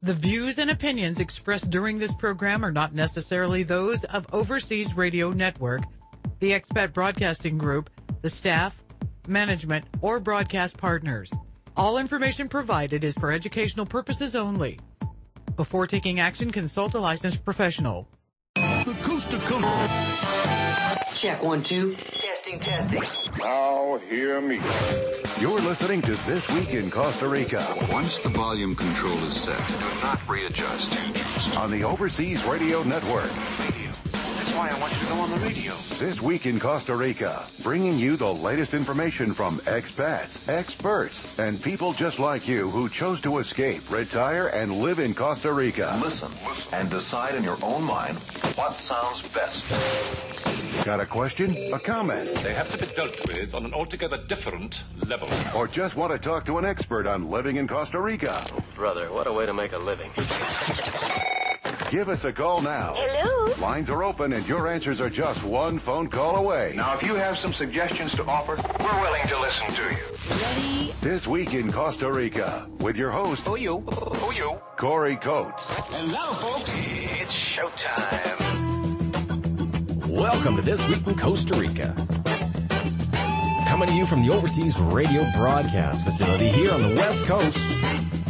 The views and opinions expressed during this program are not necessarily those of Overseas Radio Network, the Expat Broadcasting Group, the staff, management, or broadcast partners. All information provided is for educational purposes only. Before taking action, consult a licensed professional. The Coast to Coast. Check 1, 2. Testing. Now hear me. You're listening to This Week in Costa Rica. Once the volume control is set, do not readjust. On the Overseas Radio Network. That's why I want you to go on the radio. This Week in Costa Rica, bringing you the latest information from expats, experts, and people just like you who chose to escape, retire, and live in Costa Rica. Listen and decide in your own mind what sounds best. Got a question? A comment? They have to be dealt with on an altogether different level. Or just want to talk to an expert on living in Costa Rica? Brother, what a way to make a living. Give us a call now. Hello? Lines are open and your answers are just one phone call away. Now, if you have some suggestions to offer, we're willing to listen to you. Ready? This Week in Costa Rica with your host, Who you? Corey Coates. And now, folks, it's showtime. Welcome to This Week in Costa Rica. Coming to you from the Overseas Radio Broadcast Facility here on the West Coast,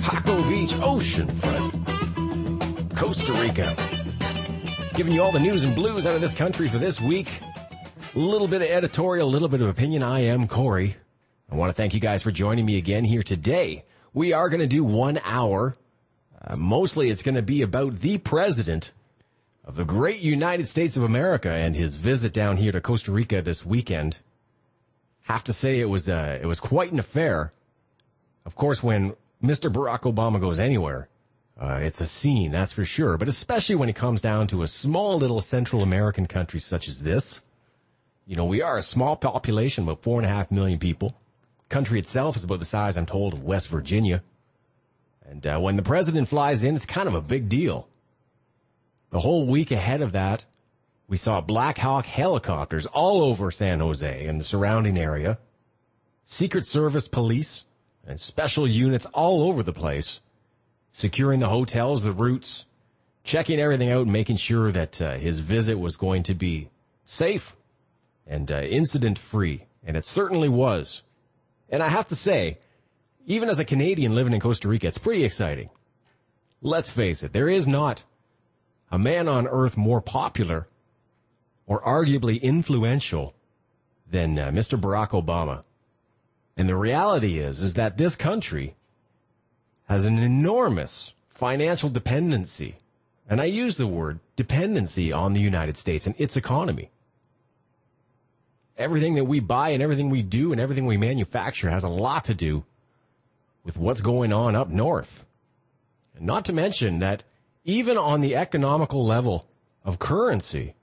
Jaco Beach, oceanfront, Costa Rica. Giving you all the news and blues out of this country for this week. A little bit of editorial, a little bit of opinion. I am Corey. I want to thank you guys for joining me again here today. We are going to do 1 hour. Mostly it's going to be about the president of the great United States of America and his visit down here to Costa Rica this weekend. Have to say it was quite an affair. Of course, when Mr. Barack Obama goes anywhere, it's a scene, that's for sure. But especially when it comes down to a small little Central American country such as this. You know, we are a small population, about 4.5 million people. Country itself is about the size, I'm told, of West Virginia. And when the president flies in, it's kind of a big deal. The whole week ahead of that, we saw Black Hawk helicopters all over San Jose and the surrounding area, Secret Service police and special units all over the place, securing the hotels, the routes, checking everything out, and making sure that his visit was going to be safe and incident-free. And it certainly was. And I have to say, even as a Canadian living in Costa Rica, it's pretty exciting. Let's face it, there is not a man on earth more popular or arguably influential than Mr. Barack Obama. And the reality is that this country has an enormous financial dependency. And I use the word dependency on the United States and its economy. Everything that we buy and everything we do and everything we manufacture has a lot to do with what's going on up north. And not to mention that even on the economical level of currency,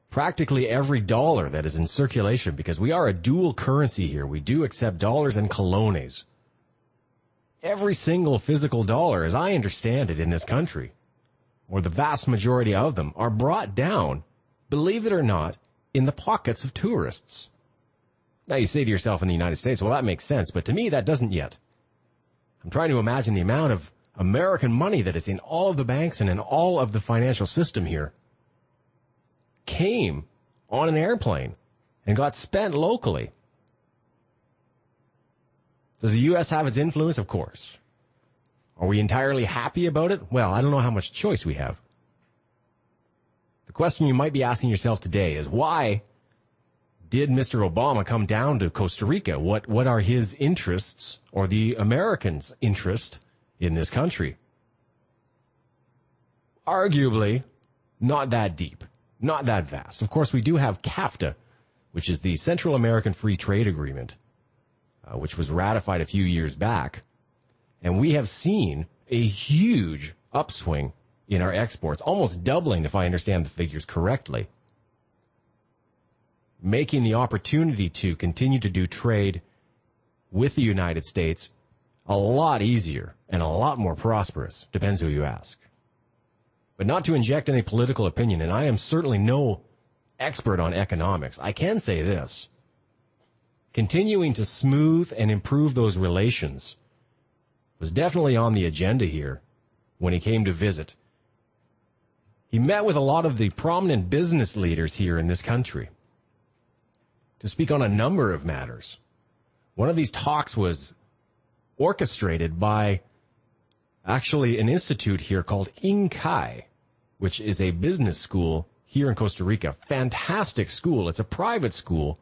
practically every dollar that is in circulation, because we are a dual currency here, we do accept dollars and colones. Every single physical dollar, as I understand it in this country, or the vast majority of them, are brought down, believe it or not, in the pockets of tourists. Now you say to yourself in the United States, well, that makes sense, but to me that doesn't yet. I'm trying to imagine the amount of American money that is in all of the banks and in all of the financial system here came on an airplane and got spent locally. Does the U.S. have its influence? Of course. Are we entirely happy about it? Well, I don't know how much choice we have. The question you might be asking yourself today is, why did Mr. Obama come down to Costa Rica? What are his interests, or the Americans' interest in this country? Arguably, not that deep, not that vast. Of course, we do have CAFTA, which is the Central American Free Trade Agreement, which was ratified a few years back. And we have seen a huge upswing in our exports, almost doubling, if I understand the figures correctly, making the opportunity to continue to do trade with the United States a lot easier and a lot more prosperous. Depends who you ask. But not to inject any political opinion, and I am certainly no expert on economics, I can say this. Continuing to smooth and improve those relations was definitely on the agenda here when he came to visit. He met with a lot of the prominent business leaders here in this country to speak on a number of matters. One of these talks was orchestrated by actually an institute here called Inkai, which is a business school here in Costa Rica. Fantastic school. It's a private school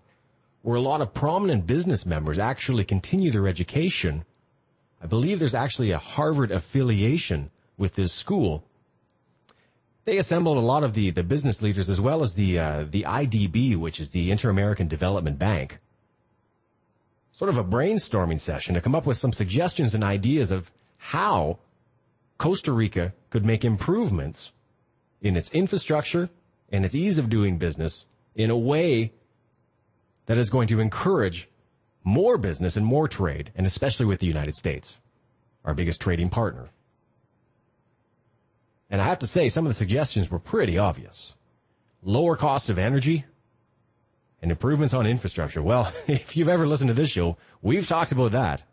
where a lot of prominent business members actually continue their education. I believe there's actually a Harvard affiliation with this school. They assembled a lot of the business leaders as well as the IDB, which is the Inter-American Development Bank. Sort of a brainstorming session to come up with some suggestions and ideas of how Costa Rica could make improvements in its infrastructure and its ease of doing business in a way that is going to encourage more business and more trade, and especially with the United States, our biggest trading partner. And I have to say, some of the suggestions were pretty obvious. Lower cost of energy and improvements on infrastructure. Well, if you've ever listened to this show, we've talked about that.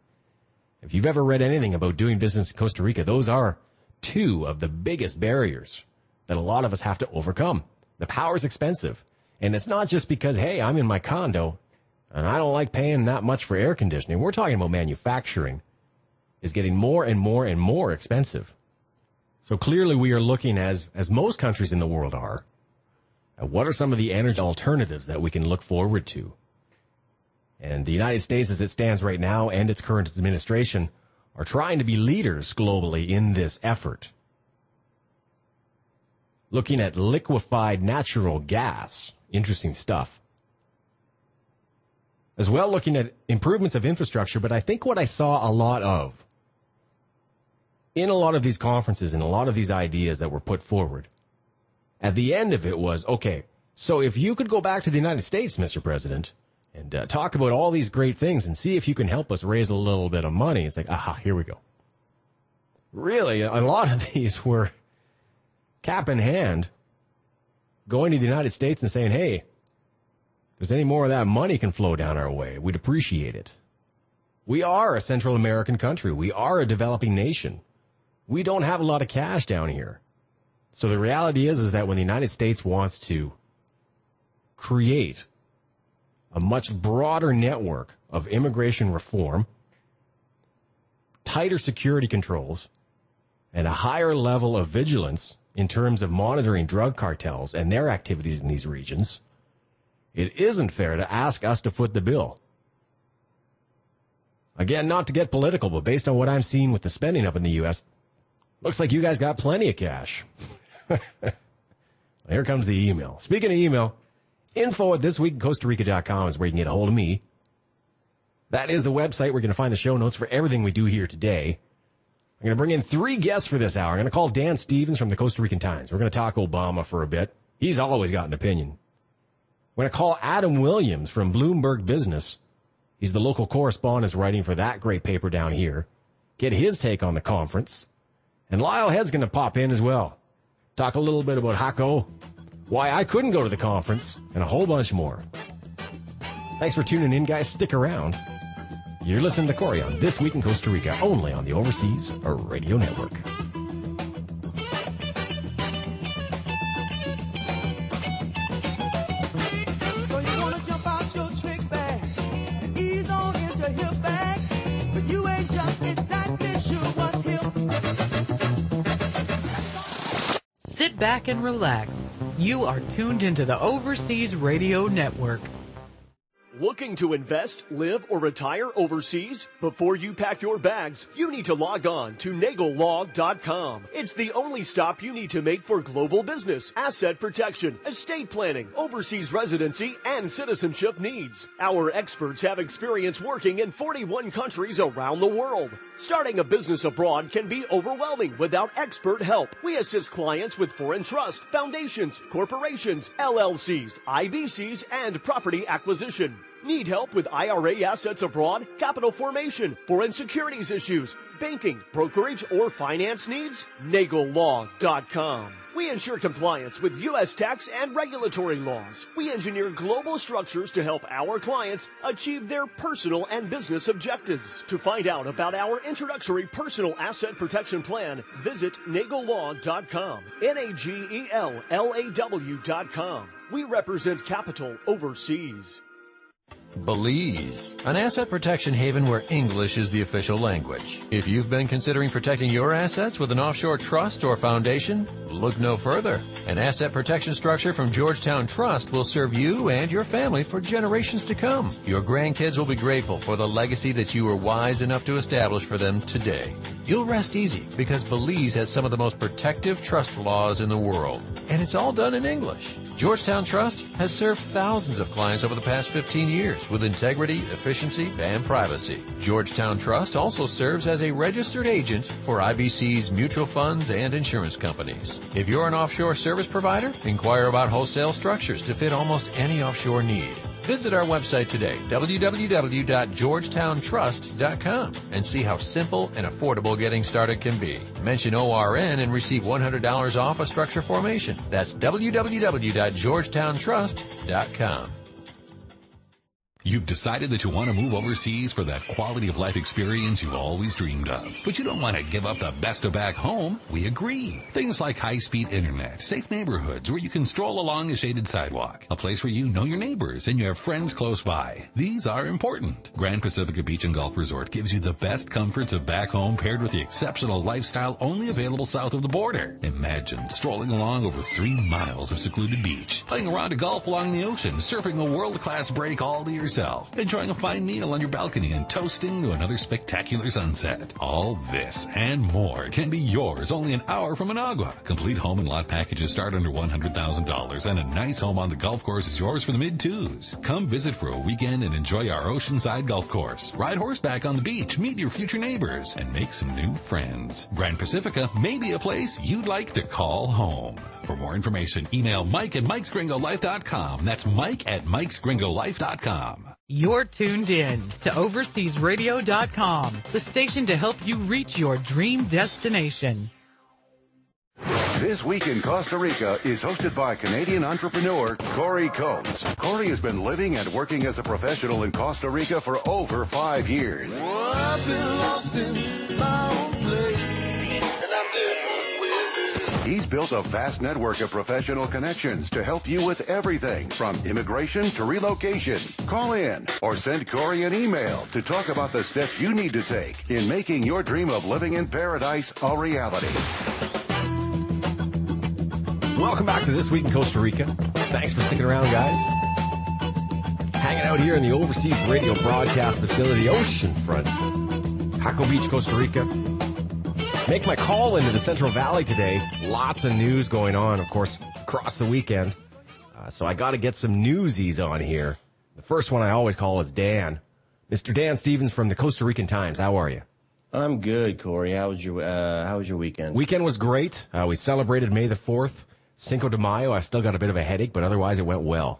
If you've ever read anything about doing business in Costa Rica, those are two of the biggest barriers that a lot of us have to overcome. The power's expensive. And it's not just because, hey, I'm in my condo and I don't like paying that much for air conditioning. We're talking about manufacturing is getting more and more and more expensive. So clearly we are looking, as most countries in the world are, at what are some of the energy alternatives that we can look forward to. And the United States, as it stands right now, and its current administration, are trying to be leaders globally in this effort. Looking at liquefied natural gas, interesting stuff. As well, looking at improvements of infrastructure, but I think what I saw a lot of in a lot of these conferences and a lot of these ideas that were put forward, at the end of it was, okay, so if you could go back to the United States, Mr. President, and talk about all these great things and see if you can help us raise a little bit of money. It's like, aha, here we go. Really, a lot of these were cap in hand, going to the United States and saying, hey, if there's any more of that money can flow down our way, we'd appreciate it. We are a Central American country. We are a developing nation. We don't have a lot of cash down here. So the reality is that when the United States wants to create a much broader network of immigration reform, tighter security controls, and a higher level of vigilance in terms of monitoring drug cartels and their activities in these regions, it isn't fair to ask us to foot the bill. Again, not to get political, but based on what I'm seeing with the spending up in the U.S., looks like you guys got plenty of cash. Here comes the email. Speaking of email, info@thisweekincostarica.com is where you can get a hold of me. That is the website. We're going to find the show notes for everything we do here today. I'm going to bring in 3 guests for this hour. I'm going to call Dan Stevens from the Costa Rican Times. We're going to talk Obama for a bit. He's always got an opinion. We're going to call Adam Williams from Bloomberg Business. He's the local correspondent writing for that great paper down here. Get his take on the conference. And Lyle Head's going to pop in as well. Talk a little bit about Jaco, why I couldn't go to the conference, and a whole bunch more. Thanks for tuning in, guys. Stick around. You're listening to Corey on This Week in Costa Rica, only on the Overseas Radio Network. So you want to jump out your trick bag and ease on into hip bag, but you ain't just exactly sure what's hip. Sit back and relax. You are tuned into the Overseas Radio Network. Looking to invest, live, or retire overseas? Before you pack your bags, you need to log on to nagellog.com. It's the only stop you need to make for global business, asset protection, estate planning, overseas residency, and citizenship needs. Our experts have experience working in 41 countries around the world. Starting a business abroad can be overwhelming without expert help. We assist clients with foreign trust, foundations, corporations, LLCs, IBCs, and property acquisition. Need help with IRA assets abroad, capital formation, foreign securities issues, banking, brokerage, or finance needs? NagelLaw.com. We ensure compliance with U.S. tax and regulatory laws. We engineer global structures to help our clients achieve their personal and business objectives. To find out about our introductory personal asset protection plan, visit NagelLaw.com. NagelLaw.com. We represent capital overseas. Belize, an asset protection haven where English is the official language. If you've been considering protecting your assets with an offshore trust or foundation, look no further. An asset protection structure from Georgetown Trust will serve you and your family for generations to come. Your grandkids will be grateful for the legacy that you were wise enough to establish for them today. You'll rest easy because Belize has some of the most protective trust laws in the world, and it's all done in English. Georgetown Trust has served thousands of clients over the past 15 years with integrity, efficiency, and privacy. Georgetown Trust also serves as a registered agent for IBC's mutual funds and insurance companies. If you're an offshore service provider, inquire about wholesale structures to fit almost any offshore need. Visit our website today, www.georgetowntrust.com, and see how simple and affordable getting started can be. Mention ORN and receive $100 off a structure formation. That's www.georgetowntrust.com. You've decided that you want to move overseas for that quality of life experience you've always dreamed of. But you don't want to give up the best of back home. We agree. Things like high-speed internet, safe neighborhoods where you can stroll along a shaded sidewalk, a place where you know your neighbors and you have friends close by. These are important. Grand Pacifica Beach and Golf Resort gives you the best comforts of back home paired with the exceptional lifestyle only available south of the border. Imagine strolling along over 3 miles of secluded beach, playing a round of golf along the ocean, surfing a world-class break all to yourself, enjoying a fine meal on your balcony and toasting to another spectacular sunset. All this and more can be yours only an hour from Managua. Complete home and lot packages start under $100,000, and a nice home on the golf course is yours for the mid-twos. Come visit for a weekend and enjoy our oceanside golf course. Ride horseback on the beach, meet your future neighbors, and make some new friends. Grand Pacifica may be a place you'd like to call home. For more information, email Mike at mikesgringolife.com. That's Mike at mikesgringolife.com. You're tuned in to overseasradio.com, the station to help you reach your dream destination. This Week in Costa Rica is hosted by Canadian entrepreneur Corey Coates. Corey has been living and working as a professional in Costa Rica for over 5 years. Well, I've been lost in my own place, and I'm getting with it. He's built a vast network of professional connections to help you with everything from immigration to relocation. Call in or send Corey an email to talk about the steps you need to take in making your dream of living in paradise a reality. Welcome back to This Week in Costa Rica. Thanks for sticking around, guys. Hanging out here in the Overseas Radio Broadcast Facility, oceanfront, Jaco Beach, Costa Rica. Make my call into the Central Valley today. Lots of news going on, of course, across the weekend. So I got to get some newsies on here. The first one I always call is Dan. Mr. Dan Stevens from the Costa Rican Times. How are you? I'm good, Corey. How was your weekend? Weekend was great. We celebrated May the 4th. Cinco de Mayo. I've still got a bit of a headache, but otherwise it went well.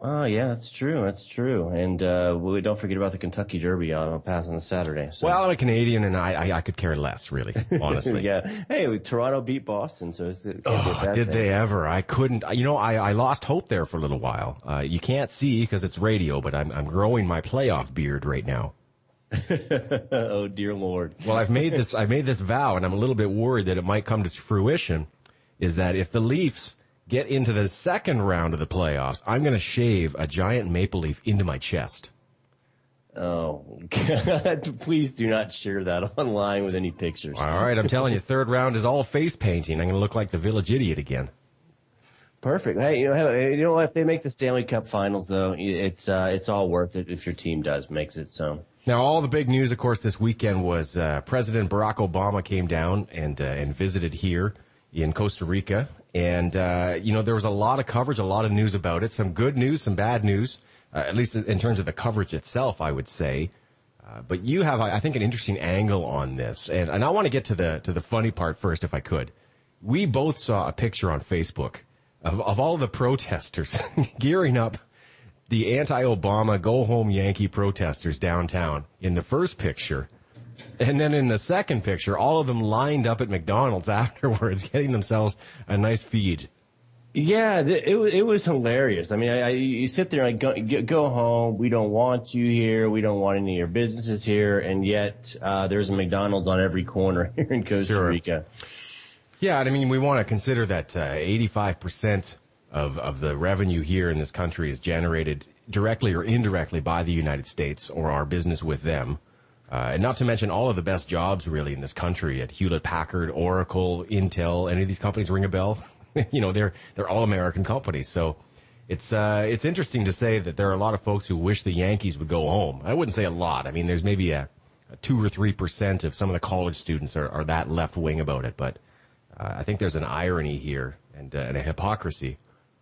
Oh, yeah, that's true. That's true. And we don't forget about the Kentucky Derby passing this Saturday. So. Well, I'm a Canadian, and I could care less, really, honestly. Yeah. Hey, Toronto beat Boston, so it's did they ever? I couldn't. I lost hope there for a little while. You can't see because it's radio, but I'm growing my playoff beard right now. Oh, dear Lord. Well, I made this vow, and I'm a little bit worried that it might come to fruition, is that if the Leafs get into the second round of the playoffs, I'm going to shave a giant maple leaf into my chest. Oh, God. Please do not share that online with any pictures. All right, I'm telling you, third round is all face painting. I'm going to look like the village idiot again. Perfect. Hey, you know what? If they make the Stanley Cup Finals, though, it's all worth it if your team makes it. So. Now, all the big news, of course, this weekend was President Barack Obama came down and visited here in Costa Rica. And, there was a lot of coverage, a lot of news about it. Some good news, some bad news, at least in terms of the coverage itself, I would say. But you have, I think, an interesting angle on this. And I want to get to the funny part first, if I could. We both saw a picture on Facebook of all the protesters gearing up, the anti-Obama go-home Yankee protesters downtown. In the first picture, And then in the second picture, all of them lined up at McDonald's afterwards, getting themselves a nice feed. Yeah, it was hilarious. I mean, you sit there and go home. We don't want you here. We don't want any of your businesses here. And yet there's a McDonald's on every corner here in Costa Rica. Yeah, I mean, we want to consider that 85% of the revenue here in this country is generated directly or indirectly by the United States or our business with them. And not to mention all of the best jobs really in this country at Hewlett-Packard, Oracle, Intel. Any of these companies ring a bell? You know, they're all American companies. So it's interesting to say that there are a lot of folks who wish the Yankees would go home. I wouldn't say a lot. I mean, there's maybe a 2 or 3% of some of the college students are that left wing about it. But I think there's an irony here and a hypocrisy.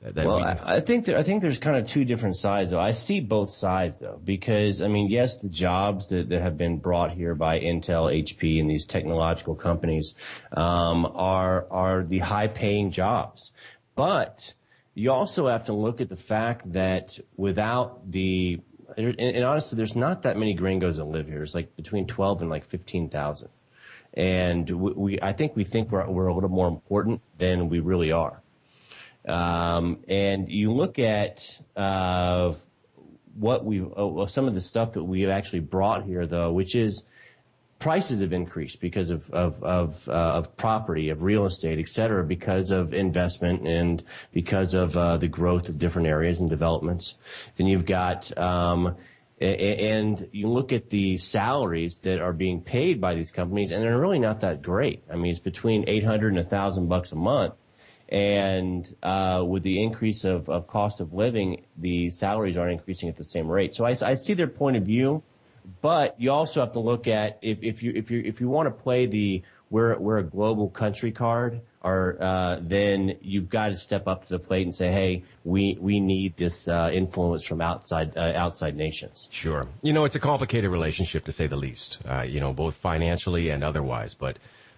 I think there's kind of two different sides, though. I see both sides, though, because, I mean, yes, the jobs that have been brought here by Intel, HP, and these technological companies are the high-paying jobs. But you also have to look at the fact that without the – and honestly, there's not that many gringos that live here. It's like between 12 and like 15,000. And I think we're a little more important than we really are. And you look at some of the stuff that we have actually brought here, though, which is prices have increased because of property, of real estate, et cetera, because of investment and because of the growth of different areas and developments. Then you've got and you look at the salaries that are being paid by these companies, and they're really not that great. I mean, it's between $800 and $1,000 a month. And with the increase of cost of living, the salaries aren't increasing at the same rate. So I see their point of view, but you also have to look at if you want to play the we're a global country card, or then you've got to step up to the plate and say, hey, we need this influence from outside nations. Sure, you know, it's a complicated relationship to say the least. You know, both financially and otherwise, but.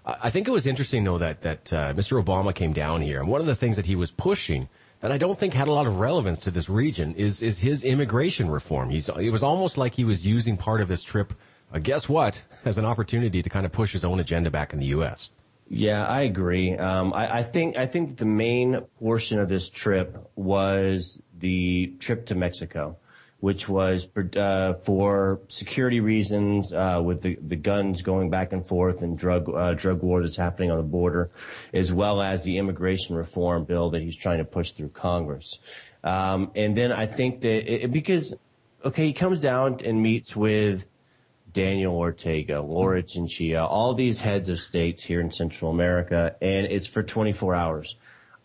I think it was interesting, though, that Mr. Obama came down here, and one of the things that he was pushing that I don't think had a lot of relevance to this region is his immigration reform. It was almost like he was using part of this trip, guess what, as an opportunity to kind of push his own agenda back in the U.S. Yeah, I agree. I think that the main portion of this trip was the trip to Mexico, which was for security reasons, with the guns going back and forth and drug war that's happening on the border, as well as the immigration reform bill that he's trying to push through Congress. And then I think that he comes down and meets with Daniel Ortega, Laura Chinchilla, all these heads of states here in Central America, and it's for 24 hours.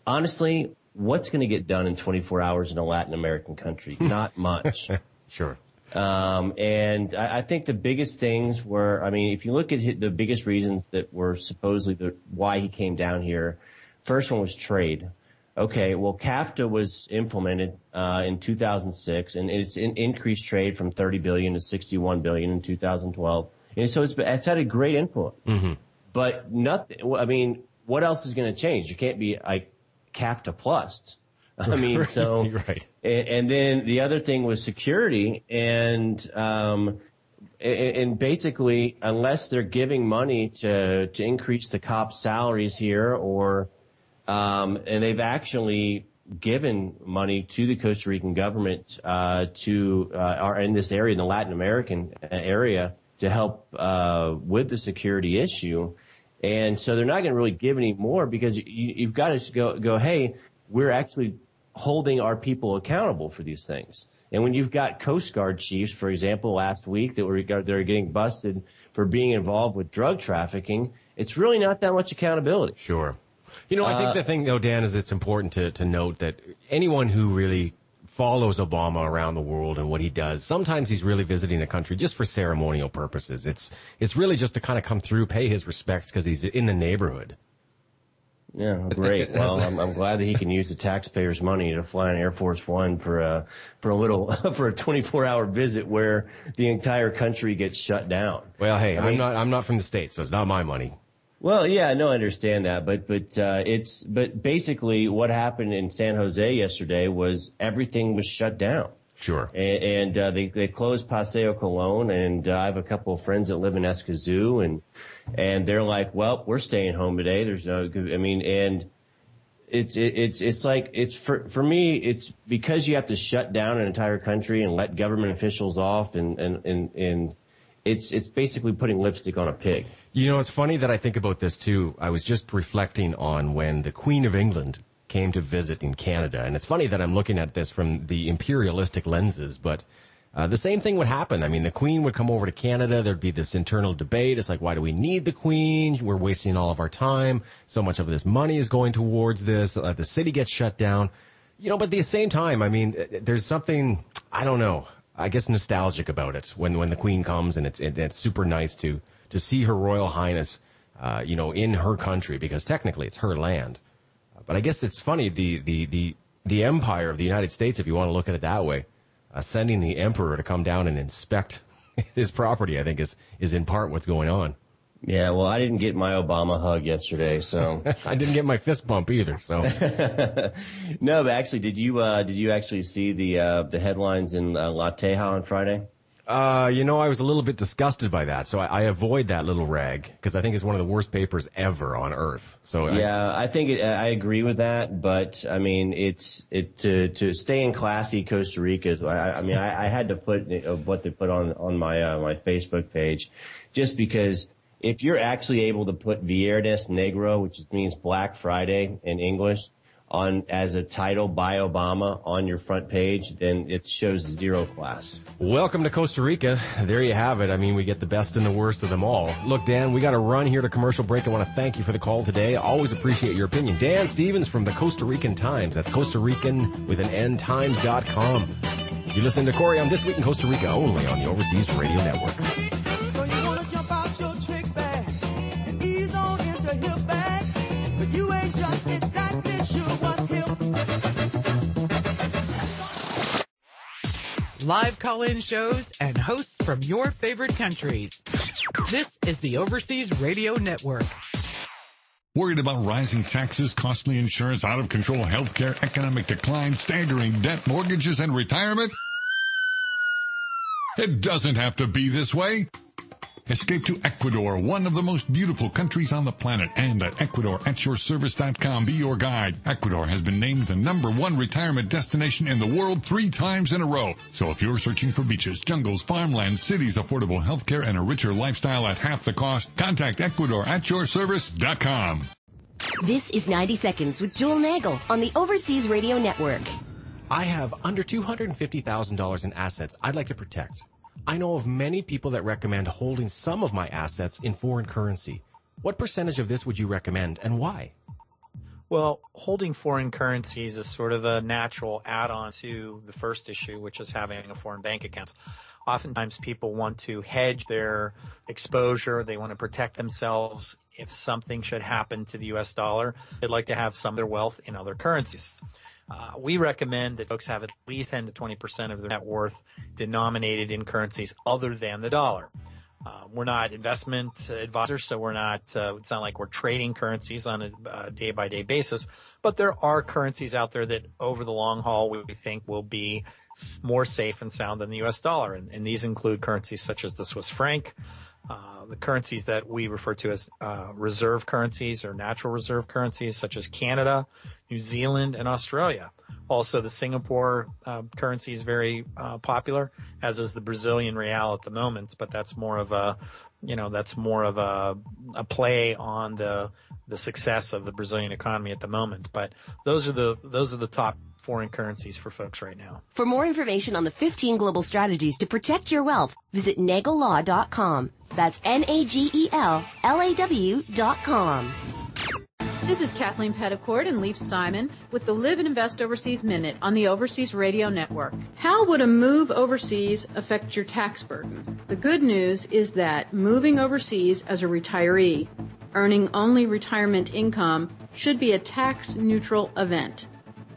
Honestly, what's going to get done in 24 hours in a Latin American country? Not much. Sure. And I think the biggest things were, I mean, if you look at the biggest reasons that were supposedly why he came down here, first one was trade. Okay, well, CAFTA was implemented in 2006, and it's increased trade from 30 billion to 61 billion in 2012. And so it's had a great influence. Mm-hmm. But nothing, I mean, what else is going to change? You can't be like CAFTA plus. I mean, so, right. And then the other thing was security, and basically, unless they're giving money to increase the cops' salaries here, or and they've actually given money to the Costa Rican government or in this area, in the Latin American area, to help with the security issue. And so they're not going to really give any more, because you've got to go, hey, we're actually holding our people accountable for these things. And when you've got Coast Guard chiefs, for example, last week they're getting busted for being involved with drug trafficking, it's really not that much accountability. Sure. You know, I think the thing, though, Dan, is it's important to note that anyone who really follows Obama around the world and what he does, sometimes he's really visiting a country just for ceremonial purposes. It's really just to kind of come through, pay his respects because he's in the neighborhood. Yeah, great. Well, I'm glad that he can use the taxpayers' money to fly an Air Force One for a 24-hour visit where the entire country gets shut down. Well, hey, I'm not from the States, so it's not my money. Well, yeah, no, I understand that, but basically what happened in San Jose yesterday was everything was shut down. Sure. And they closed Paseo Colon, and I have a couple of friends that live in Escazú, and they're like, well, we're staying home today. There's no, I mean, and it's like, it's for me, it's because you have to shut down an entire country and let government officials off, and it's basically putting lipstick on a pig. You know, it's funny that I think about this too. I was just reflecting on when the Queen of England came to visit in Canada, and it's funny that I'm looking at this from the imperialistic lenses, but the same thing would happen. I mean, the Queen would come over to Canada. There'd be this internal debate. It's like, why do we need the Queen? We're wasting all of our time. So much of this money is going towards this. The city gets shut down. You know, but at the same time, I mean, there's something, I don't know, I guess nostalgic about it when the Queen comes, and it's super nice to see Her Royal Highness, you know, in her country, because technically it's her land. But I guess it's funny, the empire of the United States, if you want to look at it that way, sending the emperor to come down and inspect his property, I think is in part what's going on. Yeah, well, I didn't get my Obama hug yesterday, so I didn't get my fist bump either. So no, but actually, did you actually see the headlines in La Teja on Friday? You know, I was a little bit disgusted by that, so I avoid that little rag because I think it's one of the worst papers ever on earth. So yeah, I think I agree with that, but I mean, to stay in classy Costa Rica. I mean, I had to put what they put on my my Facebook page, just because if you're actually able to put Viernes Negro, which means Black Friday in English, on as a title by Obama on your front page, then it shows zero class. Welcome to Costa Rica. There you have it. I mean, we get the best and the worst of them all. Look, Dan, we got to run here to commercial break. I want to thank you for the call today. Always appreciate your opinion. Dan Stevens from the Costa Rican Times. That's Costa Rican with an N Times.com. You listen to Corey on This Week in Costa Rica, only on the Overseas Radio Network. So you want to jump out your trick bag and ease on into hip bag, but you ain't just exactly sure what's hip. Live call-in shows and hosts from your favorite countries. This is the Overseas Radio Network. Worried about rising taxes, costly insurance, out-of-control healthcare, economic decline, staggering debt, mortgages, and retirement? It doesn't have to be this way. Escape to Ecuador, one of the most beautiful countries on the planet, and at EcuadorAtYourService.com, be your guide. Ecuador has been named the #1 retirement destination in the world 3 times in a row. So if you're searching for beaches, jungles, farmlands, cities, affordable healthcare, and a richer lifestyle at half the cost, contact EcuadorAtYourService.com. This is 90 Seconds with Joel Nagel on the Overseas Radio Network. I have under $250,000 in assets I'd like to protect. I know of many people that recommend holding some of my assets in foreign currency. What percentage of this would you recommend, and why? Well, holding foreign currencies is sort of a natural add-on to the first issue, which is having a foreign bank account. Oftentimes people want to hedge their exposure. They want to protect themselves if something should happen to the U.S. dollar. They'd like to have some of their wealth in other currencies. We recommend that folks have at least 10 to 20% of their net worth denominated in currencies other than the dollar. We're not investment advisors, so we're not, it's not like we're trading currencies on a day-by-day basis, but there are currencies out there that over the long haul we think will be more safe and sound than the U.S. dollar. And these include currencies such as the Swiss franc, the currencies that we refer to as reserve currencies or natural reserve currencies such as Canada, New Zealand, and Australia. Also, the Singapore currency is very popular, as is the Brazilian real at the moment. But that's more of a, a play on the success of the Brazilian economy at the moment. But those are the top foreign currencies for folks right now. For more information on the 15 global strategies to protect your wealth, visit NagelLaw.com. That's NagelLaw.com. This is Kathleen Petticourt and Leif Simon with the Live and Invest Overseas Minute on the Overseas Radio Network. How would a move overseas affect your tax burden? The good news is that moving overseas as a retiree, earning only retirement income, should be a tax-neutral event.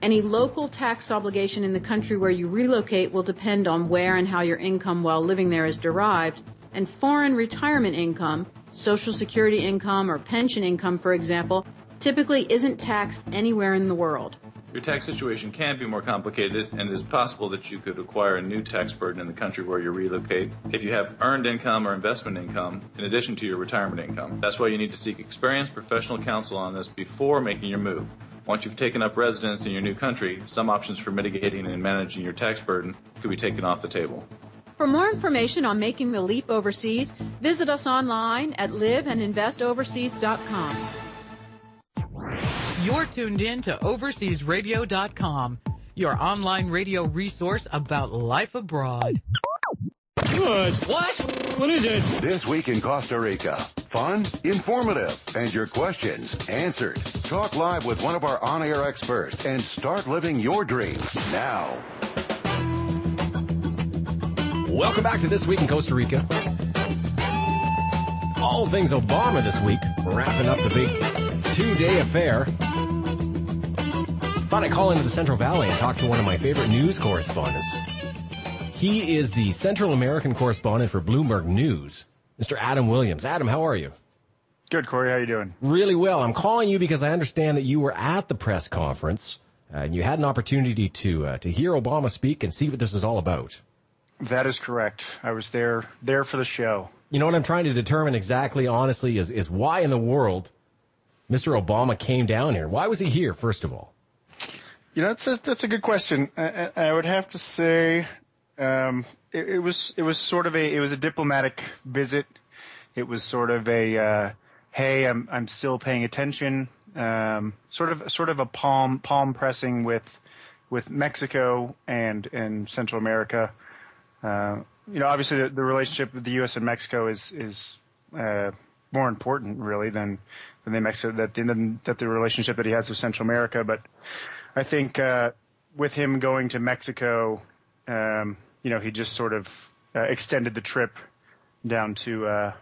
Any local tax obligation in the country where you relocate will depend on where and how your income while living there is derived, and foreign retirement income, Social Security income or pension income, for example, typically isn't taxed anywhere in the world. Your tax situation can be more complicated, and it is possible that you could acquire a new tax burden in the country where you relocate if you have earned income or investment income in addition to your retirement income. That's why you need to seek experienced professional counsel on this before making your move. Once you've taken up residence in your new country, some options for mitigating and managing your tax burden could be taken off the table. For more information on making the leap overseas, visit us online at liveandinvestoverseas.com. You're tuned in to overseasradio.com, your online radio resource about life abroad. Good. What? What is it? This week in Costa Rica. Fun, informative, and your questions answered. Talk live with one of our on-air experts and start living your dreams now. Welcome back to This Week in Costa Rica. All things Obama this week. We're wrapping up the big 2-day affair. Thought I'd call into the Central Valley and talk to one of my favorite news correspondents. He is the Central American correspondent for Bloomberg News, Mr. Adam Williams. Adam, how are you? Good, Corey. How are you doing? Really well. I'm calling you because I understand that you were at the press conference and you had an opportunity to hear Obama speak and see what this is all about. That is correct. I was there for the show. You know what I'm trying to determine exactly, honestly, is why in the world Mr. Obama came down here. Why was he here, first of all? You know, that's a good question. I would have to say it was sort of a diplomatic visit. It was sort of a hey, I'm still paying attention. Sort of a palm pressing with Mexico and Central America. You know, obviously the relationship with the U.S. and Mexico is more important really than the relationship that he has with Central America. But I think with him going to Mexico, you know, he just sort of extended the trip down to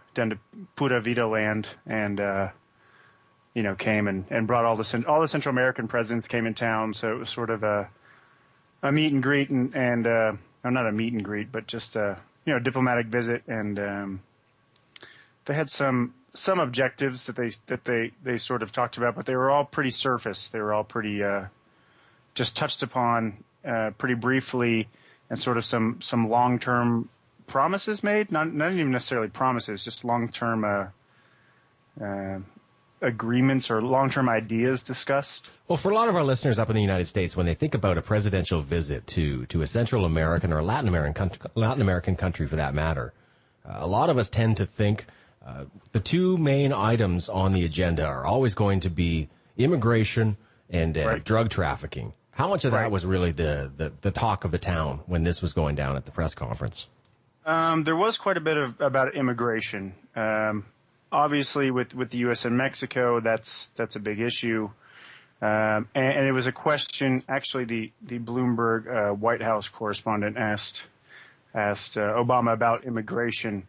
Pura Vida land and you know, came and brought all the Central American presidents came in town. So it was sort of a meet and greet and not a meet and greet, but just a diplomatic visit. And they had some objectives that they sort of talked about, but they were all pretty surface. They were all pretty just touched upon pretty briefly, and sort of some long-term promises made, not even necessarily promises, just long-term agreements or long-term ideas discussed. Well, for a lot of our listeners up in the United States, when they think about a presidential visit to a Central American or Latin American country for that matter, a lot of us tend to think the two main items on the agenda are always going to be immigration and drug trafficking. How much of that was really the talk of the town when this was going down at the press conference? There was quite a bit about immigration. Obviously, with the U.S. and Mexico, that's a big issue. And it was a question. Actually, the Bloomberg White House correspondent asked Obama about immigration,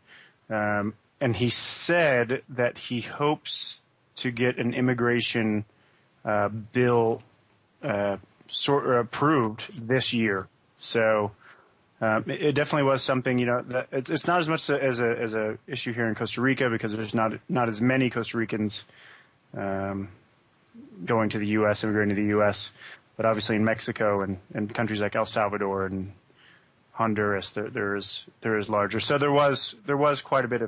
and he said that he hopes to get an immigration bill approved this year. So it definitely was something. You know, that it's not as much as a issue here in Costa Rica because there's not as many Costa Ricans going to the U.S., immigrating to the U.S. But obviously in Mexico and countries like El Salvador and Honduras, there is larger. So there was quite a bit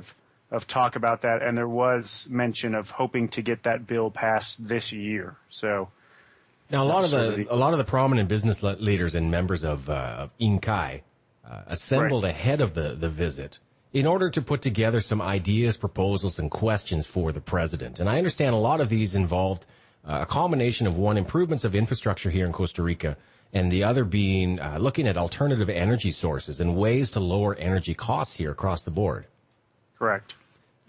of talk about that, and there was mention of hoping to get that bill passed this year. So. Now, a lot of the prominent business leaders and members of INCAI assembled ahead of the visit in order to put together some ideas, proposals, and questions for the president. And I understand a lot of these involved a combination of one, improvements of infrastructure here in Costa Rica, and the other being looking at alternative energy sources and ways to lower energy costs here across the board. Correct.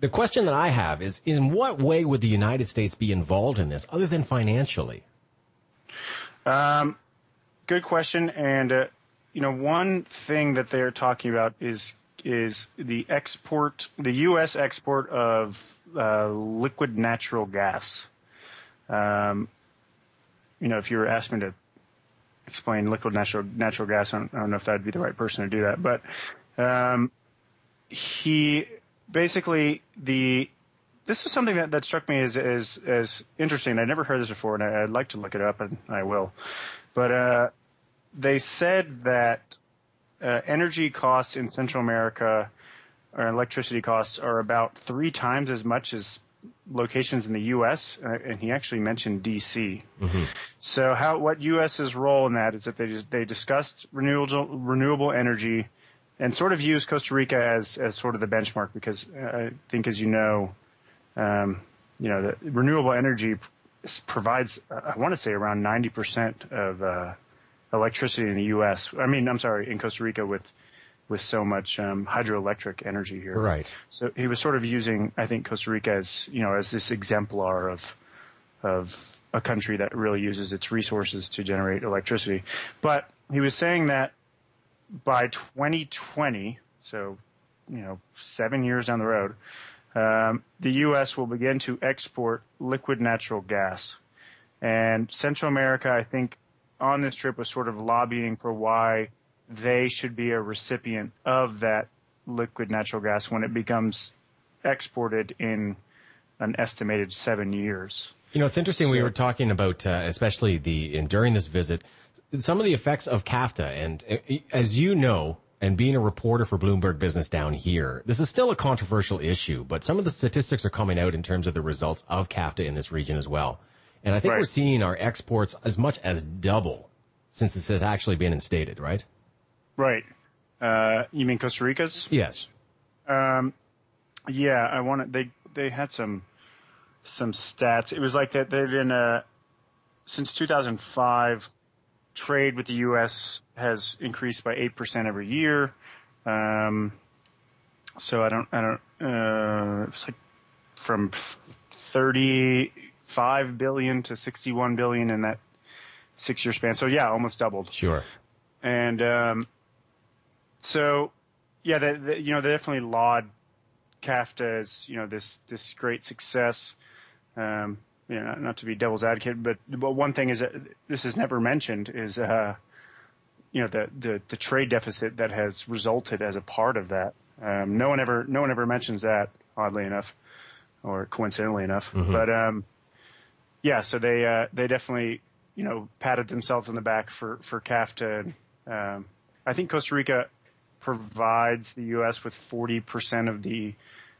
The question that I have is, in what way would the United States be involved in this other than financially? Good question. And, one thing that they're talking about is the U.S. export of liquid natural gas. If you were asked me to explain liquid natural gas, I don't know if that'd be the right person to do that. But he basically the this is something that struck me as interesting. I never heard this before, and I'd like to look it up, and I will. But they said that energy costs in Central America, or electricity costs, are about 3 times as much as locations in the U.S., and he actually mentioned D.C. Mm-hmm. So what U.S.'s role in that is that they discussed renewable energy and sort of used Costa Rica as sort of the benchmark, because I think, as the renewable energy provides, I want to say, around 90% of electricity in the U.S. In Costa Rica with so much hydroelectric energy here. Right. So he was sort of using, I think, Costa Rica as this exemplar of a country that really uses its resources to generate electricity. But he was saying that by 2020, so 7 years down the road, the U.S. will begin to export liquid natural gas. And Central America, I think, on this trip was sort of lobbying for why they should be a recipient of that liquid natural gas when it becomes exported in an estimated 7 years. It's interesting. We were talking about, especially during this visit, some of the effects of CAFTA. And as you know, and being a reporter for Bloomberg Business down here, this is still a controversial issue, but some of the statistics are coming out in terms of the results of CAFTA in this region as well. And I think we're seeing our exports as much as double since this has actually been instated, right? Right. You mean Costa Rica's? Yes. Yeah, they had some stats. It was like that they've been since 2005, trade with the U.S. has increased by 8% every year. So it's like from 35 billion to 61 billion in that 6-year span. So yeah, almost doubled. Sure. And so yeah, they definitely laud CAFTA as this great success. Not to be devil's advocate, but one thing is that this is never mentioned is the trade deficit that has resulted as a part of that. No one ever mentions that, oddly enough, or coincidentally enough. Mm-hmm. But so they definitely patted themselves on the back for CAFTA. I think Costa Rica provides the U.S. with 40% of the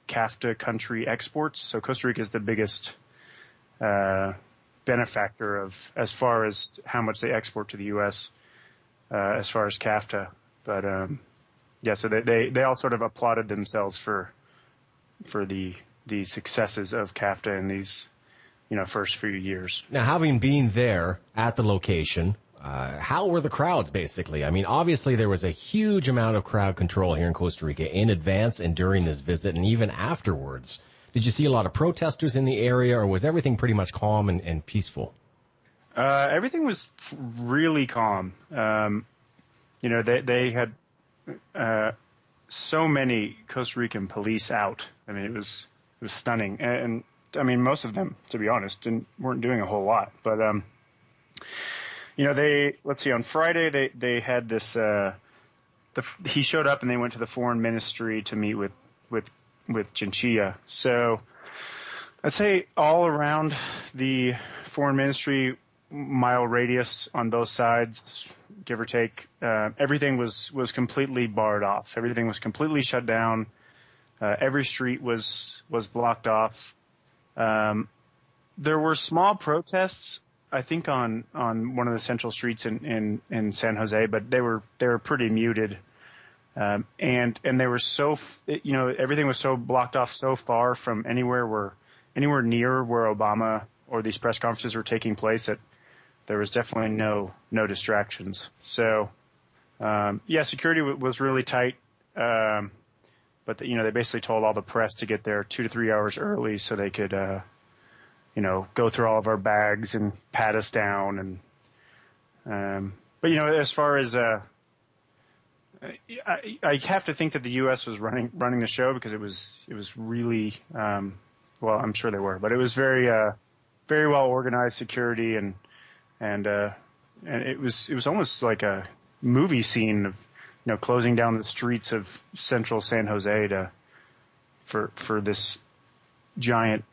CAFTA country exports. So Costa Rica is the biggest benefactor of, as far as how much they export to the U.S. As far as CAFTA. But so they all sort of applauded themselves for the successes of CAFTA in these first few years. Now, having been there at the location, how were the crowds, basically? I mean, obviously there was a huge amount of crowd control here in Costa Rica in advance and during this visit, and even afterwards. Did you see a lot of protesters in the area, or was everything pretty much calm and peaceful? Everything was really calm. They had so many Costa Rican police out. I mean, it was stunning. And I mean, most of them, to be honest, weren't doing a whole lot. But let's see, on Friday they had this. He showed up and they went to the foreign ministry to meet with Chinchilla. So I'd say all around the foreign ministry, mile radius on both sides, give or take, everything was completely barred off. Everything was completely shut down. Every street was blocked off. There were small protests, I think, on one of the central streets in San Jose, but they were pretty muted. And they were everything was so blocked off so far from anywhere near where Obama or these press conferences were taking place that there was definitely no distractions. So, security was really tight. But they basically told all the press to get there 2 to 3 hours early so they could, go through all of our bags and pat us down. And, as far as, I have to think that the U.S. was running the show because it was really, I'm sure they were, but it was very well organized security and it was almost like a movie scene of, closing down the streets of central San Jose for this giant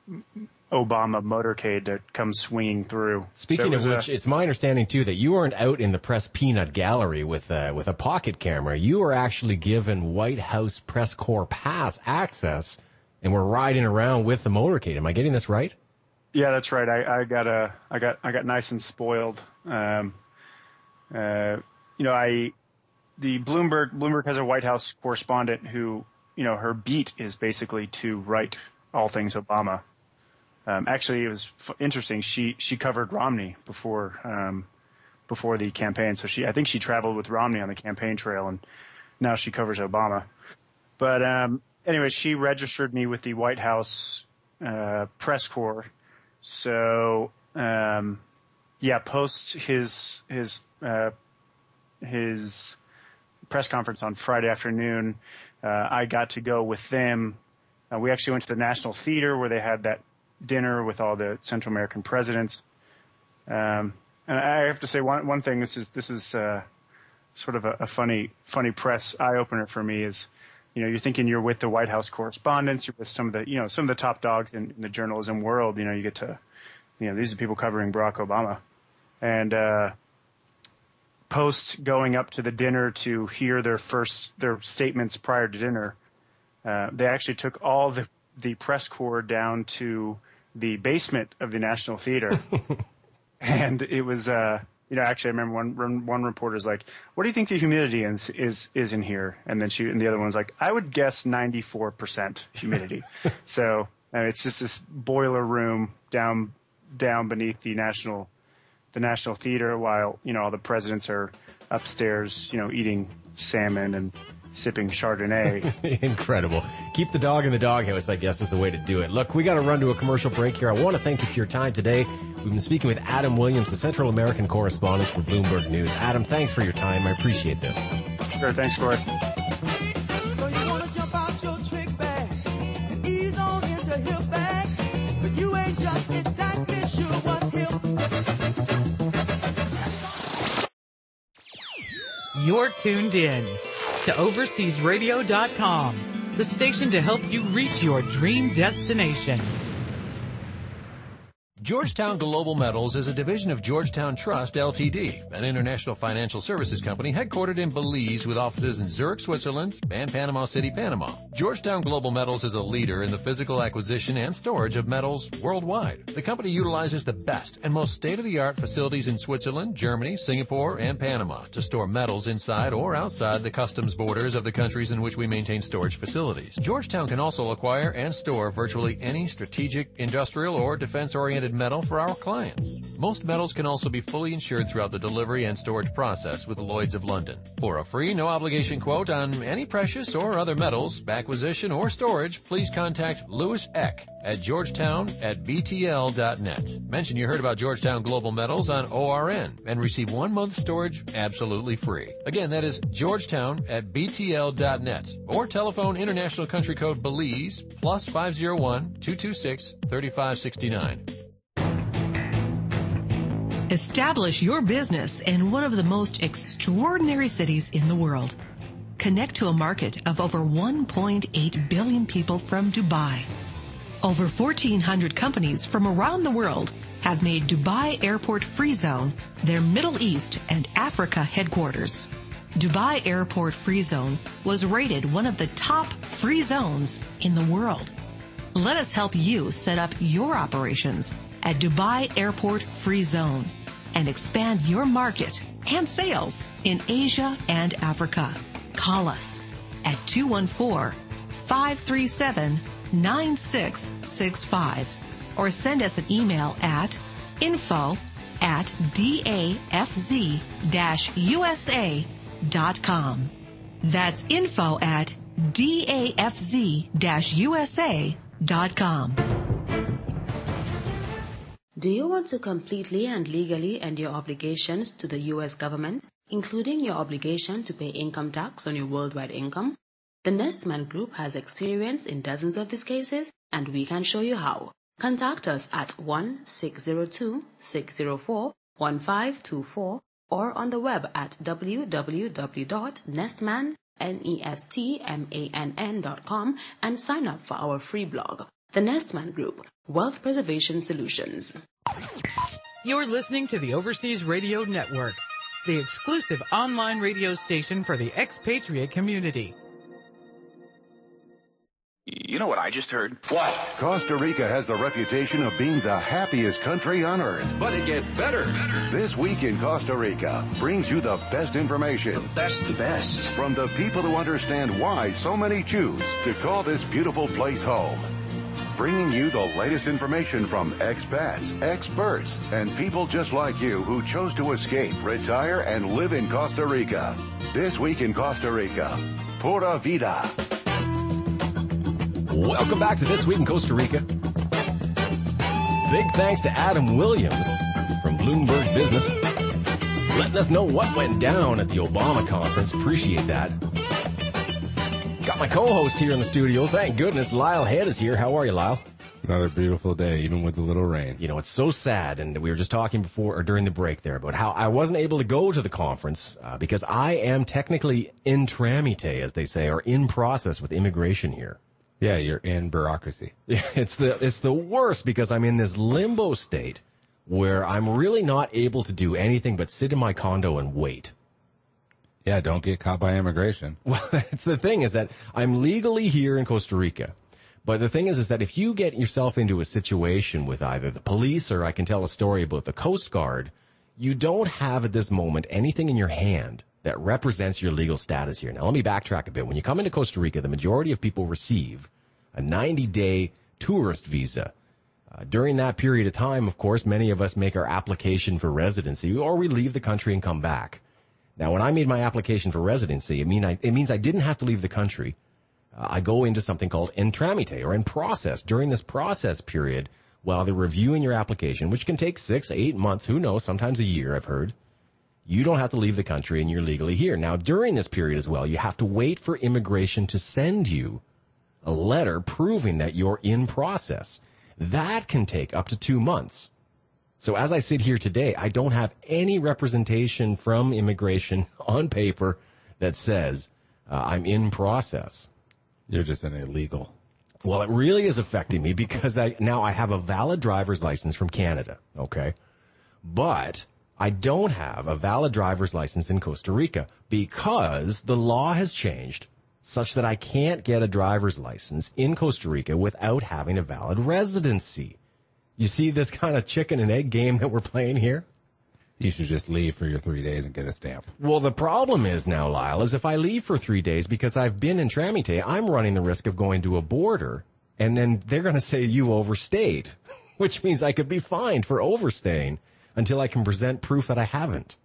Obama motorcade to come swinging through. Speaking of which, it's my understanding too that you weren't out in the press peanut gallery with a pocket camera. You were actually given White House press corps pass access, and were riding around with the motorcade. Am I getting this right? Yeah, that's right. I got nice and spoiled. Bloomberg has a White House correspondent who, her beat is basically to write all things Obama. Actually, it was interesting. She covered Romney before the campaign. So I think she traveled with Romney on the campaign trail, and now she covers Obama. But anyway, she registered me with the White House press corps. So post his press conference on Friday afternoon, I got to go with them. We actually went to the National Theater where they had that dinner with all the Central American presidents. And I have to say one thing. This is sort of a funny press eye opener for me. Is you're thinking you're with the White House correspondents, you're with some of the top dogs in the journalism world. You get to these are people covering Barack Obama, and post going up to the dinner to hear their statements prior to dinner, they actually took all the press corps down to the basement of the National Theater. And it was, actually I remember one reporter's like, what do you think the humidity is in here? And then the other one's like, I would guess 94% humidity. So it's just this boiler room down beneath the National Theater while, all the presidents are upstairs, eating salmon and sipping Chardonnay. Incredible. Keep the dog in the doghouse, I guess, is the way to do it. Look, we got to run to a commercial break here. I want to thank you for your time today. We've been speaking with Adam Williams, the Central American correspondent for Bloomberg News. Adam, thanks for your time. I appreciate this. Sure. Thanks, Corey. So you want to jump out your trick bag and ease on into hip bag, but you ain't just exactly sure what's hip. You're tuned in to overseasradio.com, the station to help you reach your dream destination. Georgetown Global Metals is a division of Georgetown Trust, Ltd., an international financial services company headquartered in Belize with offices in Zurich, Switzerland, and Panama City, Panama. Georgetown Global Metals is a leader in the physical acquisition and storage of metals worldwide. The company utilizes the best and most state-of-the-art facilities in Switzerland, Germany, Singapore, and Panama to store metals inside or outside the customs borders of the countries in which we maintain storage facilities. Georgetown can also acquire and store virtually any strategic, industrial, or defense-oriented metal for our clients. Most metals can also be fully insured throughout the delivery and storage process with Lloyd's of London. For a free, no-obligation quote on any precious or other metals, acquisition, or storage, please contact Louis Eck at georgetown@btl.net. Mention you heard about Georgetown Global Metals on ORN and receive 1 month storage absolutely free. Again, that is georgetown@btl.net or telephone international country code Belize +501 226 3569. Establish your business in one of the most extraordinary cities in the world. Connect to a market of over 1.8 billion people from Dubai. Over 1,400 companies from around the world have made Dubai Airport Free Zone their Middle East and Africa headquarters. Dubai Airport Free Zone was rated one of the top free zones in the world. Let us help you set up your operations at Dubai Airport Free Zone and expand your market and sales in Asia and Africa. Call us at 214-537-9665 or send us an email at info@dafz-usa.com. That's info@dafz-usa.com. Do you want to completely and legally end your obligations to the U.S. government, including your obligation to pay income tax on your worldwide income? The Nestman Group has experience in dozens of these cases, and we can show you how. Contact us at 1-602-604-1524 or on the web at www.nestman.com and sign up for our free blog. The Nestman Group, Wealth Preservation Solutions. You're listening to the Overseas Radio Network, the exclusive online radio station for the expatriate community. You know what I just heard? What? Costa Rica has the reputation of being the happiest country on earth. But it gets better. This Week in Costa Rica brings you the best information. The best. From the people who understand why so many choose to call this beautiful place home. Bringing you the latest information from expats, experts, and people just like you who chose to escape, retire, and live in Costa Rica. This Week in Costa Rica. Pura Vida. Welcome back to This Week in Costa Rica. Big thanks to Adam Williams from Bloomberg Business, letting us know what went down at the Obama conference. Appreciate that. Got my co-host here in the studio. Thank goodness Lyle Head is here. How are you, Lyle? Another beautiful day, even with a little rain. You know, it's so sad, and we were just talking before or during the break there about how I wasn't able to go to the conference because I am technically in tramite, as they say, or in process with immigration here. Yeah, you're in bureaucracy. Yeah, it's the worst because I'm in this limbo state where I'm really not able to do anything but sit in my condo and wait. Yeah, don't get caught by immigration. Well, that's the thing is that I'm legally here in Costa Rica. But the thing is that if you get yourself into a situation with either the police or I can tell a story about the Coast Guard, you don't have at this moment anything in your hand that represents your legal status here. Now, let me backtrack a bit. When you come into Costa Rica, the majority of people receive a 90-day tourist visa. During that period of time, of course, many of us make our application for residency or we leave the country and come back. Now, when I made my application for residency, it means I didn't have to leave the country. I go into something called in tramite or in process. During this process period, while they're reviewing your application, which can take 6 to 8 months, who knows, sometimes a year, I've heard, you don't have to leave the country and you're legally here. Now, during this period as well, you have to wait for immigration to send you a letter proving that you're in process. That can take up to 2 months. So as I sit here today, I don't have any representation from immigration on paper that says I'm in process. You're just an illegal. Well, it really is affecting me because now I have a valid driver's license from Canada, okay? But I don't have a valid driver's license in Costa Rica because the law has changed such that I can't get a driver's license in Costa Rica without having a valid residency. You see this kind of chicken and egg game that we're playing here? You should just leave for your 3 days and get a stamp. Well, the problem is now, Lyle, is if I leave for 3 days because I've been in tramite, I'm running the risk of going to a border, and then they're going to say you overstayed, which means I could be fined for overstaying until I can present proof that I haven't.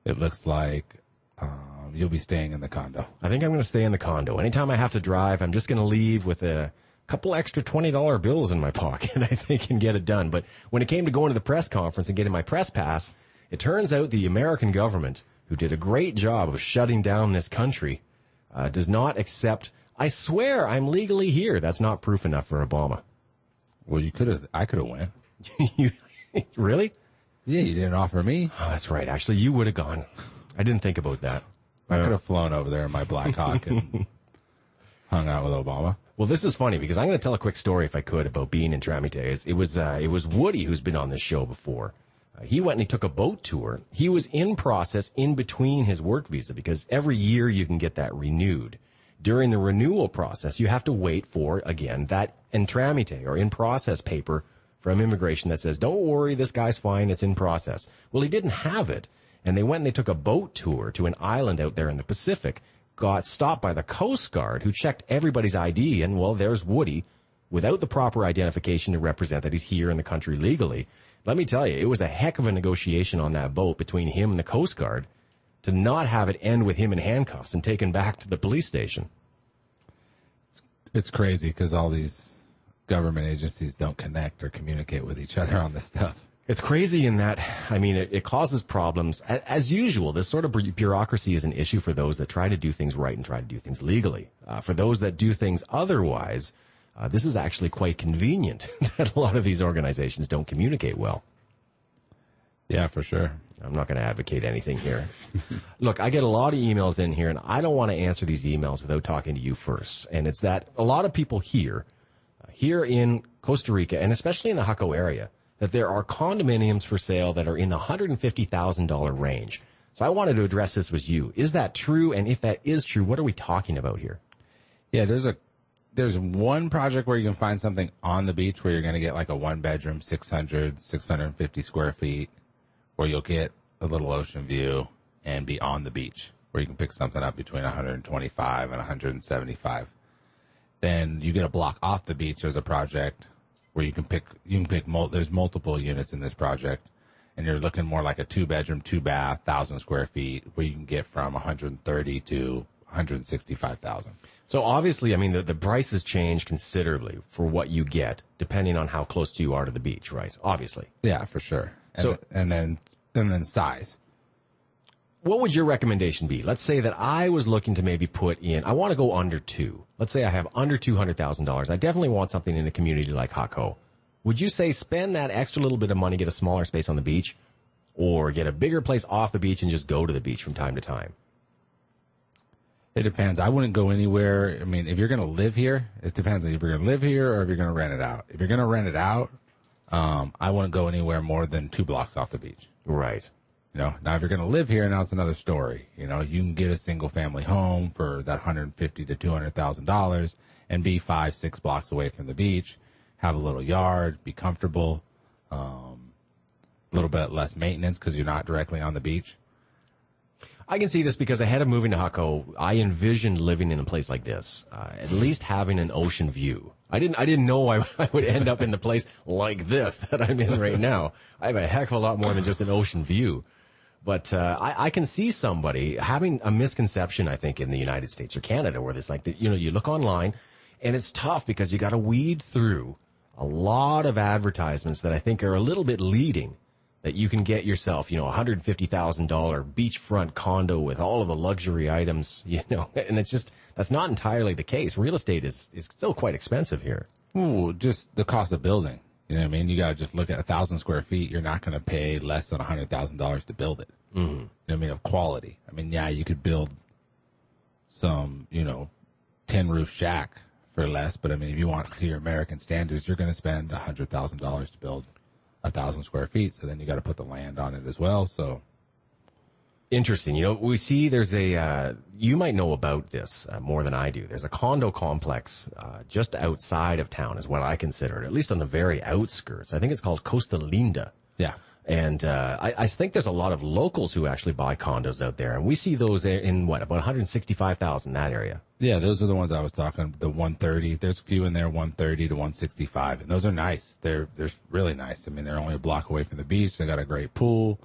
It looks like you'll be staying in the condo. I think I'm going to stay in the condo. Anytime I have to drive, I'm just going to leave with a couple extra $20 bills in my pocket, I think, and get it done. But when it came to going to the press conference and getting my press pass, it turns out the American government, who did a great job of shutting down this country, does not accept, I swear I'm legally here. That's not proof enough for Obama. Well, I could have went. You really? Yeah, you didn't offer me. Oh, that's right. Actually, you would have gone. I didn't think about that. I could have flown over there in my Black Hawk and hung out with Obama. Well, this is funny because I'm going to tell a quick story, if I could, about being in tramite. It was Woody who's been on this show before. He went and he took a boat tour. He was in process in between his work visa because every year you can get that renewed. During the renewal process, you have to wait for, again, that in tramite or in process paper from immigration that says, don't worry, this guy's fine, it's in process. Well, he didn't have it. And they went and they took a boat tour to an island out there in the Pacific, got stopped by the Coast Guard, who checked everybody's ID, and, well, there's Woody, without the proper identification to represent that he's here in the country legally. Let me tell you, it was a heck of a negotiation on that boat between him and the Coast Guard to not have it end with him in handcuffs and taken back to the police station. It's crazy because all these government agencies don't connect or communicate with each other on this stuff. It's crazy in that, I mean, it causes problems. As usual, this sort of bureaucracy is an issue for those that try to do things right and try to do things legally. For those that do things otherwise, this is actually quite convenient that a lot of these organizations don't communicate well. Yeah, for sure. I'm not going to advocate anything here. Look, I get a lot of emails in here, and I don't want to answer these emails without talking to you first. And it's that a lot of people here here in Costa Rica, and especially in the Jaco area, that there are condominiums for sale that are in the $150,000 range. So I wanted to address this with you. Is that true? And if that is true, what are we talking about here? Yeah, there's one project where you can find something on the beach where you're going to get like a one bedroom, 650 square feet, where you'll get a little ocean view and be on the beach, where you can pick something up between 125 and 175. Then you get a block off the beach. There's a project where you can pick there's multiple units in this project, and you're looking more like a 2-bedroom, 2-bath, 1,000 square feet, where you can get from 130 to 165,000. So obviously, I mean, the prices change considerably for what you get, depending on how close you are to the beach, right? Obviously. Yeah, for sure. And then size. What would your recommendation be? Let's say that I was looking to maybe put in, I want to go under 2. Let's say I have under $200,000. I definitely want something in a community like Jaco. Would you say spend that extra little bit of money, get a smaller space on the beach, or get a bigger place off the beach and just go to the beach from time to time? It depends. I wouldn't go anywhere. I mean, if you're going to live here, it depends if you're going to live here or if you're going to rent it out. If you're going to rent it out, I wouldn't go anywhere more than 2 blocks off the beach. Right. You know, now if you're going to live here, now it's another story. You know, you can get a single family home for that $150,000 to $200,000 and be 5-6 blocks away from the beach, have a little yard, be comfortable, a little bit less maintenance because you're not directly on the beach. I can see this because ahead of moving to Jaco, I envisioned living in a place like this, at least having an ocean view. I didn't know I would end up in the place like this that I'm in right now. I have a heck of a lot more than just an ocean view. But I can see somebody having a misconception, I think, in the United States or Canada, where there's like, you look online, and it's tough because you got to weed through a lot of advertisements that I think are a little bit leading, that you can get yourself, $150,000 beachfront condo with all of the luxury items, and it's just, that's not entirely the case. Real estate is still quite expensive here. Ooh, just the cost of building. You know what I mean? You got to just look at 1,000 square feet. You're not going to pay less than $100,000 to build it. Mm-hmm. You know what I mean? Of quality. I mean, yeah, you could build some, tin roof shack for less, but I mean, if you want it to your American standards, you're going to spend $100,000 to build 1,000 square feet. So then you got to put the land on it as well. So interesting. We see there's you might know about this more than I do. There's a condo complex just outside of town is what I consider it, at least on the very outskirts. I think it's called Costa Linda. Yeah. And I think there's a lot of locals who actually buy condos out there. And we see those in about 165,000, that area. Yeah, those are the ones I was talking, the 130. There's a few in there, 130 to 165. And those are nice. They're really nice. I mean, they're only a block away from the beach. They got a great pool.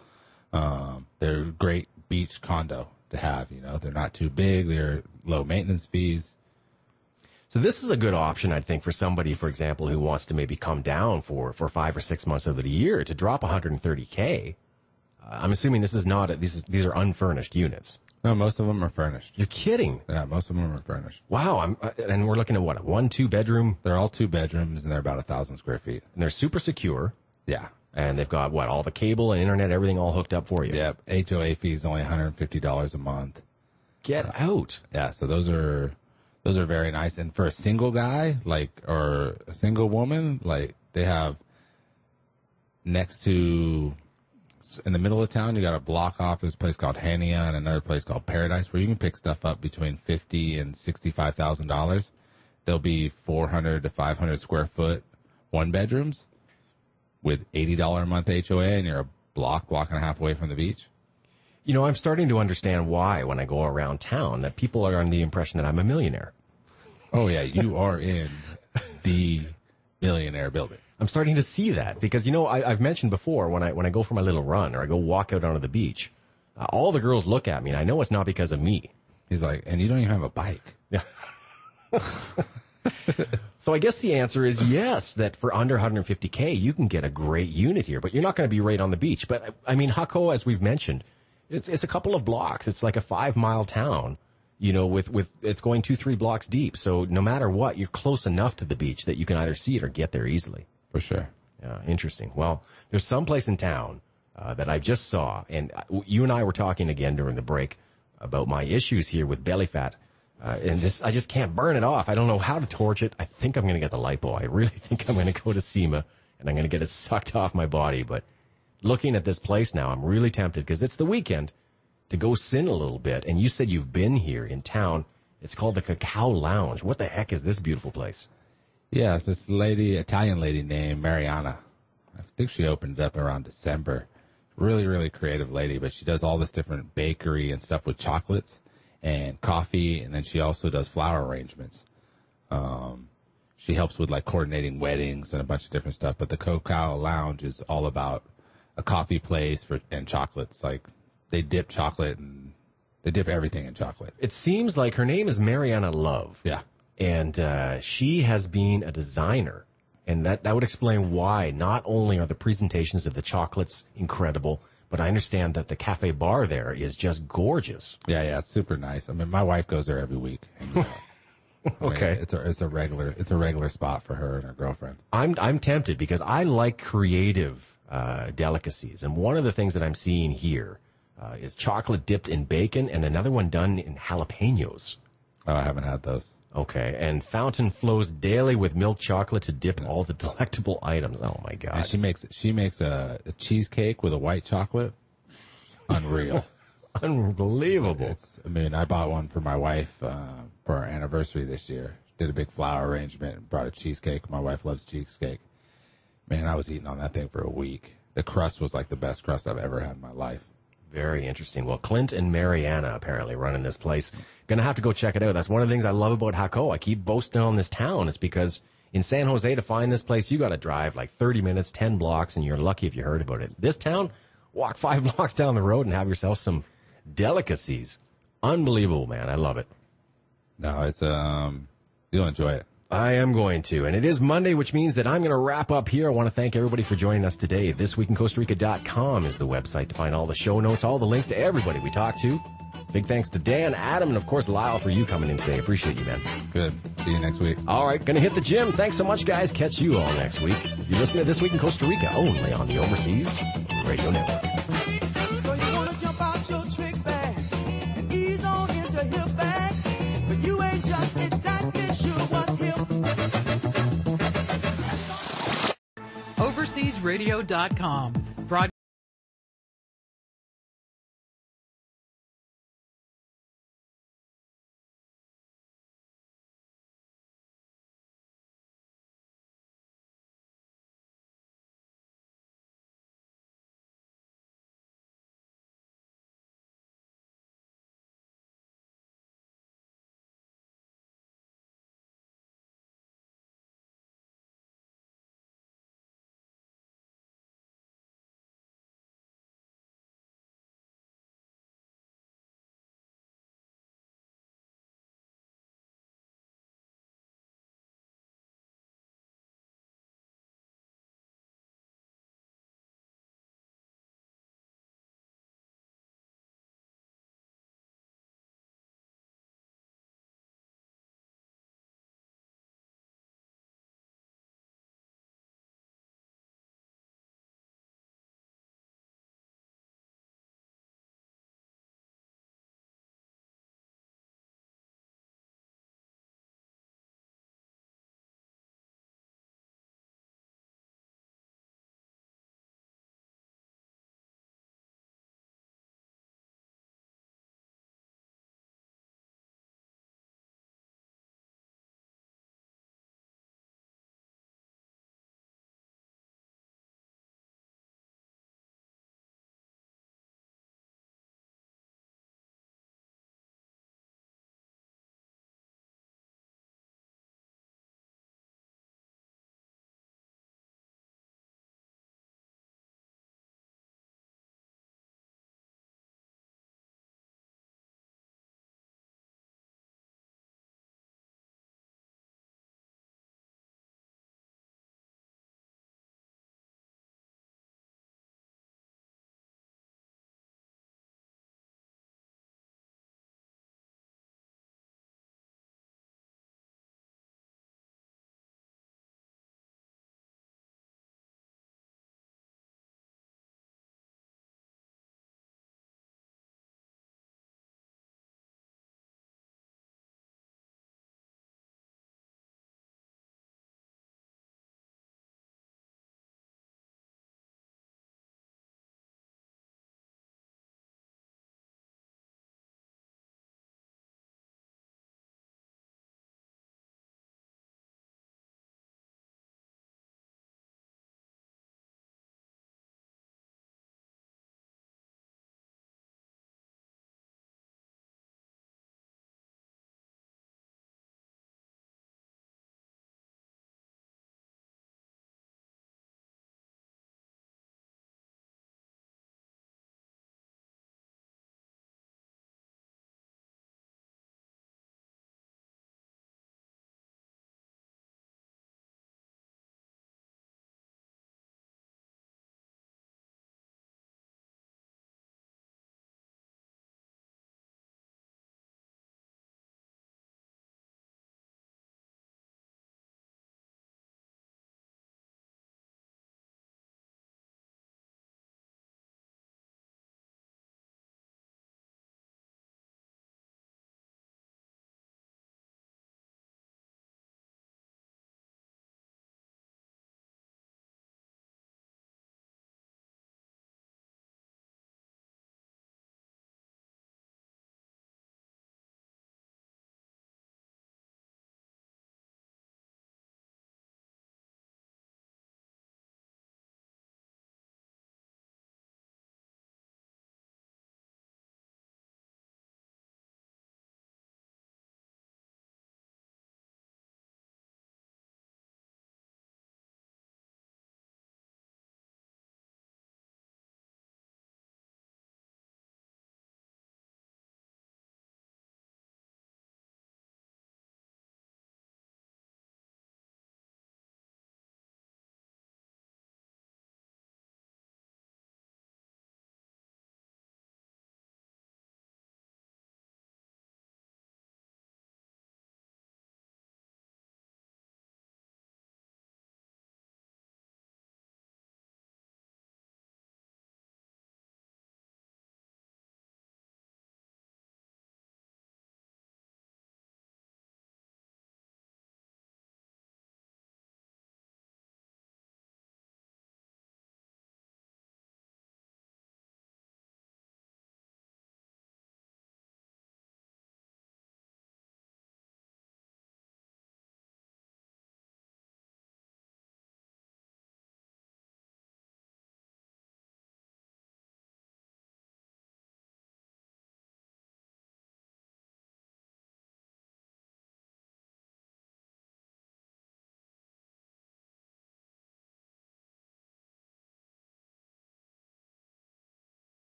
They're great beach condo to have, They're not too big. They're low maintenance fees. So this is a good option, I think, for somebody, for example, who wants to maybe come down for 5 or 6 months of the year to drop $130K. I'm assuming this is not these are unfurnished units. No, most of them are furnished. You're kidding? Yeah, most of them are furnished. Wow, and we're looking at what, a 1-2 bedroom? They're all 2 bedrooms, and they're about 1,000 square feet. And they're super secure. Yeah. And they've got, all the cable and internet, everything all hooked up for you. Yep. HOA fee is only $150 a month. Get out. Yeah, so those are very nice. And for a single guy, or a single woman, they have next to, in the middle of town, you got a block off. There's a place called Hania and another place called Paradise where you can pick stuff up between $50,000 and $65,000. They'll be 400 to 500 square foot 1-bedrooms with $80 a month HOA, and you're a block and a half away from the beach. I'm starting to understand why, when I go around town, that people are under the impression that I'm a millionaire. Oh, yeah, you are in the millionaire building. I'm starting to see that because, I've mentioned before when I go for my little run or I go walk out onto the beach, all the girls look at me, and I know it's not because of me. He's like, and you don't even have a bike. Yeah. So I guess the answer is yes, that for under $150K, you can get a great unit here, but you're not going to be right on the beach. But I mean, Jaco, as we've mentioned, it's a couple of blocks. It's like a 5-mile town, with it's going 2-3 blocks deep. So no matter what, you're close enough to the beach that you can either see it or get there easily. For sure. Yeah. Interesting. Well, there's some place in town, that I just saw, and you and I were talking again during the break about my issues here with belly fat. And this, I just can't burn it off. I don't know how to torch it. I think I'm going to get the lipo. I really think I'm going to go to SEMA and I'm going to get it sucked off my body. But looking at this place now, I'm really tempted because it's the weekend to go sin a little bit. And you said you've been here in town. It's called the Cacao Lounge. What the heck is this beautiful place? Yeah, it's this lady, Italian lady named Mariana. I think she opened it up around December. Really, really creative lady, but she does all this different bakery and stuff with chocolates and coffee, and then she also does flower arrangements. She helps with like coordinating weddings and a bunch of different stuff. But the Cacao Lounge is all about a coffee place and chocolates. Like they dip chocolate and they dip everything in chocolate. It seems like her name is Mariana Love. Yeah. And she has been a designer. And that would explain why not only are the presentations of the chocolates incredible, but I understand that the cafe bar there is just gorgeous. Yeah, it's super nice. I mean, my wife goes there every week. And, okay, it's a regular spot for her and her girlfriend. I'm tempted because I like creative delicacies, and one of the things that I'm seeing here is chocolate dipped in bacon, and another one done in jalapenos. Oh, I haven't had those. Okay, and fountain flows daily with milk chocolate to dip all the delectable items. Oh my God! And she makes a cheesecake with a white chocolate. Unreal, unbelievable. I bought one for my wife for our anniversary this year. Did a big flower arrangement and brought a cheesecake. My wife loves cheesecake. Man, I was eating on that thing for a week. The crust was like the best crust I've ever had in my life. Very interesting. Well, Clint and Mariana apparently running this place. Gonna have to go check it out. That's one of the things I love about Jaco. I keep boasting on this town. It's because in San Jose to find this place, you got to drive like 30 minutes, 10 blocks, and you're lucky if you heard about it. This town, walk 5 blocks down the road and have yourself some delicacies. Unbelievable, man. I love it. No, it's you'll enjoy it. I am going to. And it is Monday, which means that I'm going to wrap up here. I want to thank everybody for joining us today. ThisWeekInCostaRica.com is the website to find all the show notes, all the links to everybody we talked to. Big thanks to Dan, Adam, and of course Lyle for you coming in today. Appreciate you, man. Good. See you next week. All right. Going to hit the gym. Thanks so much, guys. Catch you all next week. You're listening to This Week in Costa Rica, only on the Overseas Radio Network. So you want to jump out your trick bag and ease on into hip bag, but you ain't just exactly sure what's hip. OverseasRadio.com.